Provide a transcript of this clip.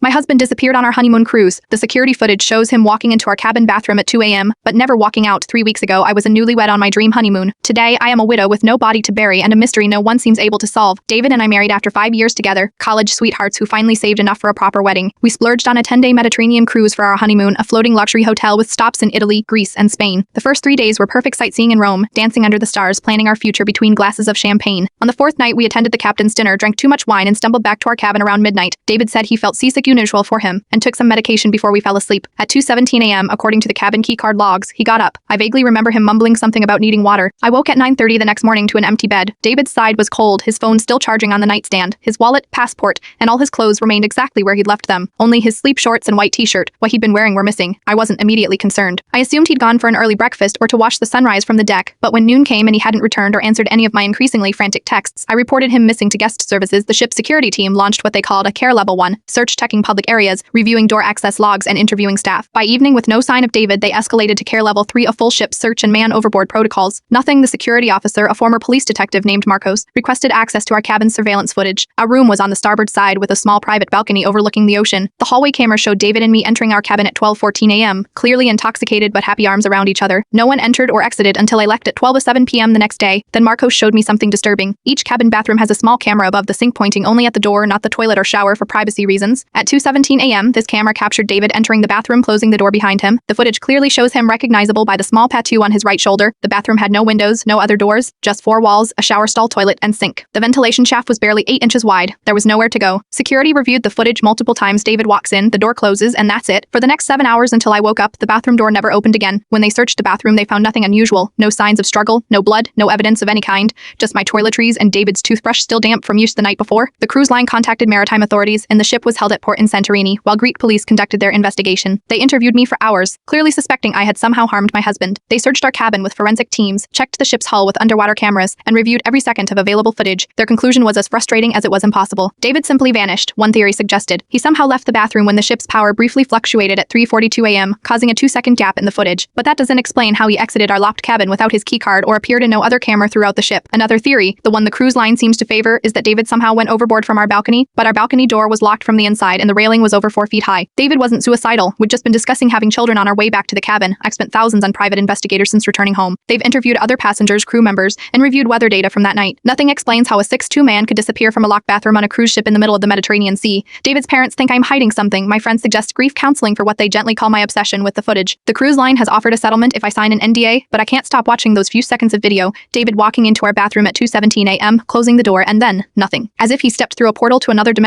My husband disappeared on our honeymoon cruise. The security footage shows him walking into our cabin bathroom at 2 a.m., but never walking out. 3 weeks ago, I was a newlywed on my dream honeymoon. Today, I am a widow with no body to bury and a mystery no one seems able to solve. David and I married after 5 years together, college sweethearts who finally saved enough for a proper wedding. We splurged on a 10-day Mediterranean cruise for our honeymoon, a floating luxury hotel with stops in Italy, Greece, and Spain. The first 3 days were perfect sightseeing in Rome, dancing under the stars, planning our future between glasses of champagne. On the fourth night, we attended the captain's dinner, drank too much wine, and stumbled back to our cabin around midnight. David said he felt seasick unusual for him, and took some medication before we fell asleep. At 2:17 a.m., according to the cabin keycard logs, he got up. I vaguely remember him mumbling something about needing water. I woke at 9:30 the next morning to an empty bed. David's side was cold, his phone still charging on the nightstand. His wallet, passport, and all his clothes remained exactly where he'd left them. Only his sleep shorts and white t-shirt, what he'd been wearing, were missing. I wasn't immediately concerned. I assumed he'd gone for an early breakfast or to watch the sunrise from the deck, but when noon came and he hadn't returned or answered any of my increasingly frantic texts, I reported him missing to guest services. The ship's security team launched what they called a Care Level 1, search checking public areas, reviewing door access logs, and interviewing staff. By evening, with no sign of David, they escalated to Care Level 3, a full ship search and man overboard protocols. Nothing. The security officer, a former police detective named Marcos, requested access to our cabin's surveillance footage. Our room was on the starboard side with a small private balcony overlooking the ocean. The hallway camera showed David and me entering our cabin at 12:14 a.m., clearly intoxicated but happy, arms around each other. No one entered or exited until I left at 12:07 p.m. the next day. Then Marcos showed me something disturbing. Each cabin bathroom has a small camera above the sink pointing only at the door, not the toilet or shower, for privacy reasons. At 2:17 a.m., this camera captured David entering the bathroom, closing the door behind him. The footage clearly shows him recognizable by the small tattoo on his right shoulder. The bathroom had no windows, no other doors, just 4 walls, a shower stall, toilet, and sink. The ventilation shaft was barely 8 inches wide. There was nowhere to go. Security reviewed the footage multiple times. David walks in, the door closes, and that's it. For the next 7 hours until I woke up, the bathroom door never opened again. When they searched the bathroom, they found nothing unusual. No signs of struggle, no blood, no evidence of any kind. Just my toiletries and David's toothbrush still damp from use the night before. The cruise line contacted maritime authorities, and the ship was held at port in Santorini, while Greek police conducted their investigation. They interviewed me for hours, clearly suspecting I had somehow harmed my husband. They searched our cabin with forensic teams, checked the ship's hull with underwater cameras, and reviewed every second of available footage. Their conclusion was as frustrating as it was impossible. David simply vanished, one theory suggested. He somehow left the bathroom when the ship's power briefly fluctuated at 3:42 a.m., causing a 2-second gap in the footage. But that doesn't explain how he exited our locked cabin without his keycard or appeared in no other camera throughout the ship. Another theory, the one the cruise line seems to favor, is that David somehow went overboard from our balcony, but our balcony door was locked from the inside and the railing was over 4 feet high. David wasn't suicidal. We'd just been discussing having children on our way back to the cabin. I've spent thousands on private investigators since returning home. They've interviewed other passengers, crew members, and reviewed weather data from that night. Nothing explains how a 6'2" man could disappear from a locked bathroom on a cruise ship in the middle of the Mediterranean Sea. David's parents think I'm hiding something. My friends suggest grief counseling for what they gently call my obsession with the footage. The cruise line has offered a settlement if I sign an NDA, but I can't stop watching those few seconds of video. David walking into our bathroom at 2:17 a.m., closing the door, and then nothing. As if he stepped through a portal to another dimension.